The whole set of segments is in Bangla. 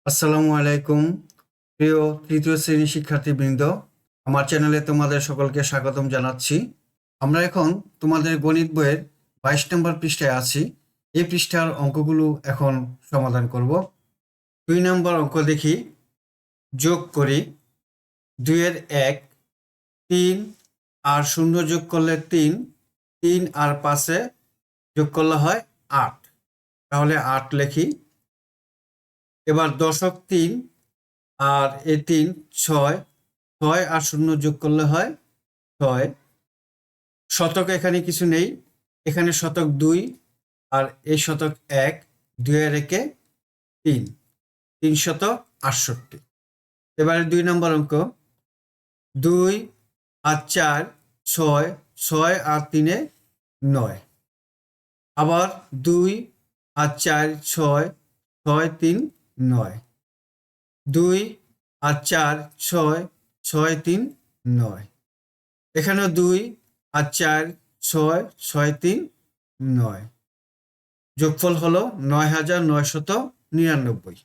আসসালামু আলাইকুম প্রিয় তৃতীয় শ্রেণীর শিক্ষার্থীবৃন্দ, আমার চ্যানেলে তোমাদের সকলকে স্বাগতম জানাচ্ছি। আমরা এখন তোমাদের গণিত বইয়ের 22 নম্বর পৃষ্ঠায় আছি। এই পৃষ্ঠার অঙ্কগুলো এখন সমাধান করব। 2 নম্বর অঙ্ক দেখি। যোগ করি 2 এর 1, 3 আর 0 যোগ করলে 3, 3 আর 5 যোগ করলে হয় 8। তাহলে 8 লিখি। এবার দশক 3 আর এই 3 6, 6 আর 0 যোগ করলে হয় 6। শতক এখানে কিছু নেই, এখানে শতক 2 আর এই শতক 1, 2 এর একে 3, 368। এবারে 2 নম্বর অঙ্ক। 2 আর 4 6, 6 আর 3 9। আবার 2 আর 4 6, 6 3 9। 2 আর 4 6, 6 3 9। এখানেও 2 আর 4 6, 6 3 9। যোগফল হলো ৯৯৯৯।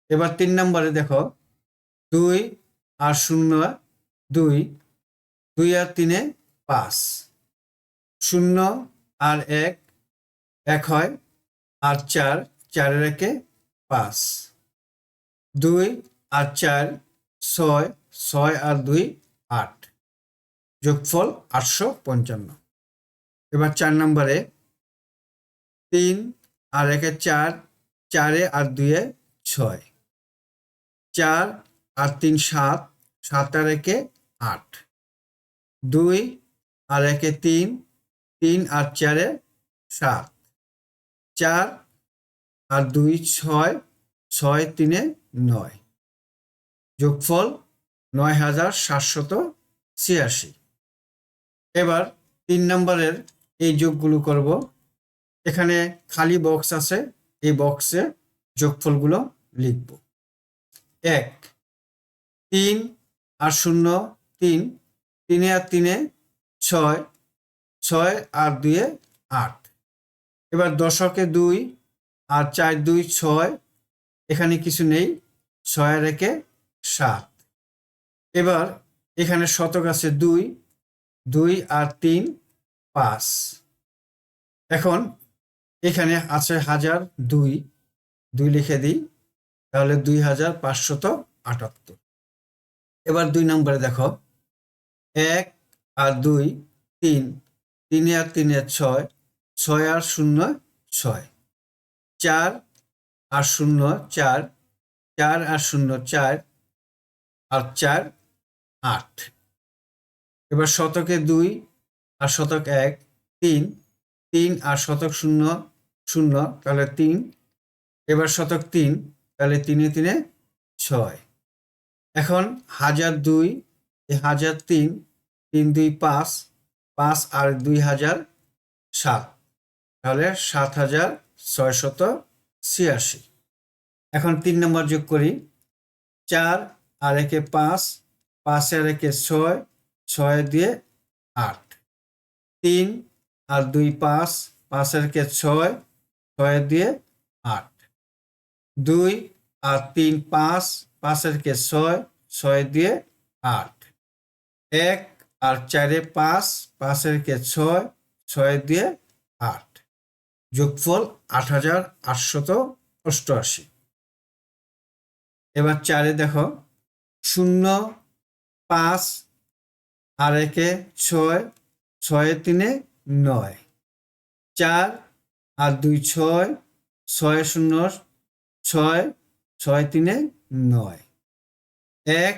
এবার 3 নম্বরে দেখো। 2 আর 0 2, 2 আর 3 5। 0 আর 1 1 হয়, আর 4 4 এর একে 5। 2 আর 4 6, 6 আর 2 8। যোগফল 855। এবার 4 নম্বরে 3 আর 1 4, 4 আর 2 6। 4 আর 3 7, 7 আর 1 8। 2 আর 1 3, 3 আর 4 7। 4 আর 2 6, 6 3 9। যোগফল ৯৭৮৬। এবার 3 নম্বরের এই যোগগুলো করব। এখানে খালি বক্স আছে, এই বক্সে যোগফলগুলো লিখব। 1 3 আর 0 3, 3 আর 3 6, 6 আর 2 8। এবার দশকে 2 আর 4 2 6, এখানে কিছু নেই, 6 আর 1 7। এবার এখানে শতক আছে 2, 2 আর 3 5। এখন এখানে আছে হাজার, 2 2 লিখে দিই, তাহলে 2578। এবার 2 নম্বরে দেখো। 1 আর 2 3, 3 আর 3 6, 6 আর 0 6। 4 আর 0 4, 4 আর 0 4, আর 4 8। এবার শতকে 2 আর শতক 1 3, 3 আর শতক 0 0, তাহলে 3। এবার শতক 3, তাহলে 3 3 6। এখন হাজার 2, হাজার 3, 3 2 5, 5 আর 2 হাজার 7, তাহলে 7686। এখন 3 নম্বর যোগ করি। 4 আর 1 5, 5 আর 1 6, 6 দিয়ে 8। 3 আর 2 5, 5 আর 1 6, 6 দিয়ে 8। 2 আর 3 5, 5 আর 1 6, 6 দিয়ে 8। 1 আর 4 5, 5 আর 1 6, 6 দিয়ে 8। যোগফল 8888। এবার 4 দেখো। 0 5 আর 1 6, 6 3 9। 4 আর 2 6, 6 0 6, 6 3 9। 1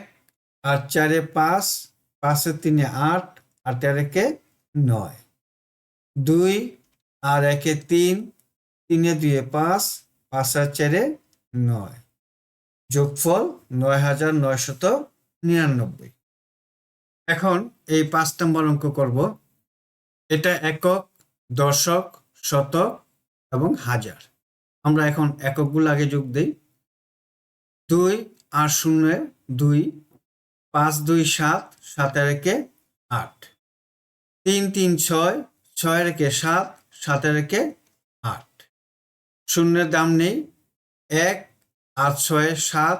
আর 4 5, 5 3 8, আর 1 9। 2 আর 1 3, 3 2 5, 5 আর 4 9। যোগফল ৯৯৯৯। এখন এই 5 নম্বর অঙ্ক করব। এটা একক, দশক, শতক এবং হাজার। আমরা এখন এককগুলো আগে যোগ দিই। 2 আর 0 2, 5 2 7, 7 আর 1 8। 3 3 6, 6 আর 1 7, 7 আর 1 8। শূন্যের দাম নেই। 1 8 6 7,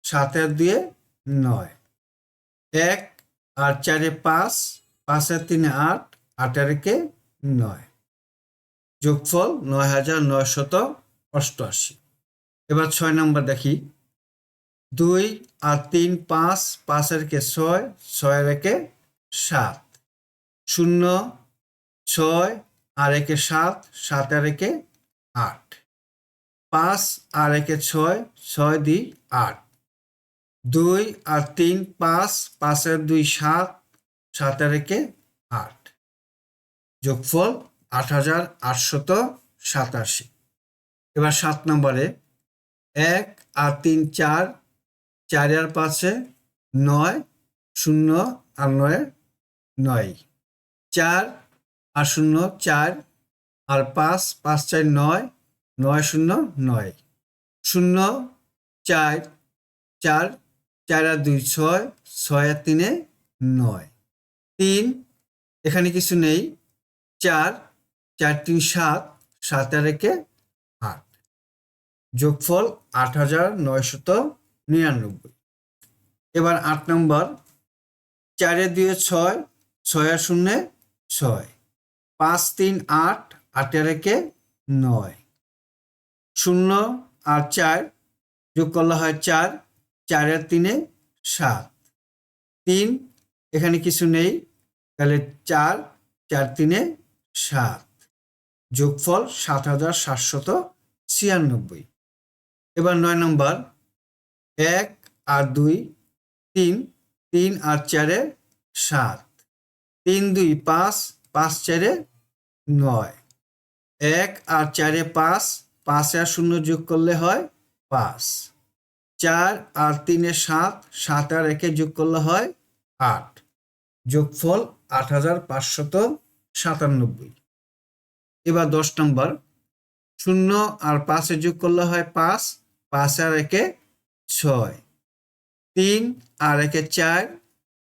7 আর 2 9, 1 আর 4 5, 5 আর 3 8, 8 আর 1 9, যোগফল 9988। এবার 6 নম্বর দেখি, 2 আর 3 5, 5 আর 1 6, 6 আর 1 7, 0 6 আর 1 7, 7 আর 1 8, 5 আর 1 6, 6 2 8, 2 আর 3 5, 5 আর 2 7, 7 আর 1 8, যোগফল 8887। এবার 7 নম্বরে 1 আর 3 4, 4 আর 5 9, 0 আর 9 9, 4 আর 0 4, আর 5 5 4 9, 9 0 9, 0 4 4, 4 আর 2 6, 6 আর 3 9, 3 এখানে কিছু নেই, 4 4 3 7, 7 আর 1 8, যোগফল 8999। এবার 8 নম্বর, 4 এর 2 6, 6 আর 0 6, 5 3 8, 8 আর 1 9, 0 আর 4 যোগ করলে হয় 4, 4 আর 3 7, 3 এখানে কিছু নেই, তাহলে 4 4 3 7, যোগফল 7796। এবার 9 নম্বর, 1 আর 2 3, 3 আর 4 7, 3 2 5, 5 4 9, 1 আর 4 5, 5 আর 0 যোগ করলে হয় 5, 4 আর 3 7, 7 আর 1 যোগ করলে হয় 8, যোগফল 8597। এবার 10 নম্বর, 0 আর 5 যোগ করলে হয় 5, 5 আর 1 6, 3 আর 1 4,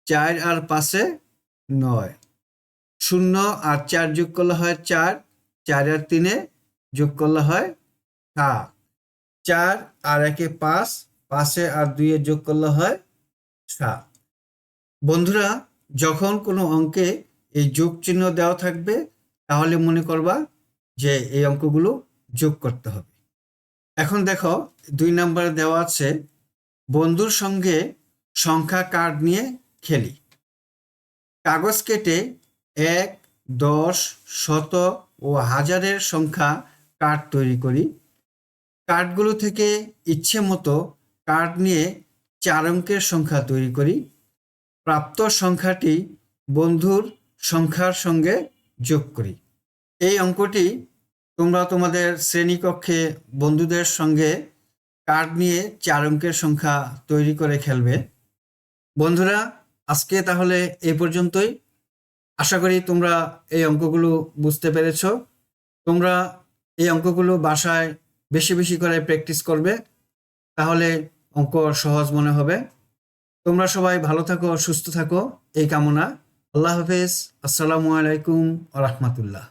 4 আর 5 9, 0 আর 4 যোগ করলে হয় 4, 4 আর 3 যোগ করলে হয় 7, 4 আর 1 5, 5 আর 2 যোগ করলে হয় 7। বন্ধুরা, যখন কোনো অঙ্কে এই যোগ চিহ্ন দেওয়া থাকবে তাহলে মনে করবা যে এই অঙ্কগুলো যোগ করতে হবে। এখন দেখো 2 নম্বরে দেওয়া আছে, বন্ধুর সঙ্গে সংখ্যা কার্ড নিয়ে খেলি। কাগজ কেটে 1 10 শত ও হাজারের সংখ্যা কার্ড তৈরি করি। কার্ডগুলো থেকে ইচ্ছে মতো কার্ড নিয়ে 4 অঙ্কের সংখ্যা তৈরি করি। প্রাপ্ত সংখ্যাটি বন্ধুর সংখ্যার সঙ্গে যোগ করি। এই অঙ্কটি তোমরা তোমাদের শ্রেণীকক্ষে বন্ধুদের সঙ্গে কার্ড নিয়ে 4 অঙ্কের সংখ্যা তৈরি করে খেলবে। বন্ধুরা, আজকে তাহলে এই পর্যন্তই। আশা করি তোমরা এই অঙ্কগুলো বুঝতে পেরেছ। তোমরা এই অঙ্কগুলো বাসায় বেশি বেশি করে প্র্যাকটিস করবে, তাহলে অঙ্ক সহজ মনে হবে। তোমরা সবাই ভালো থাকো, সুস্থ থাকো, এই কামনা। আল্লাহ হাফেজ। আসসালামু আলাইকুম ওয়া রাহমাতুল্লাহ।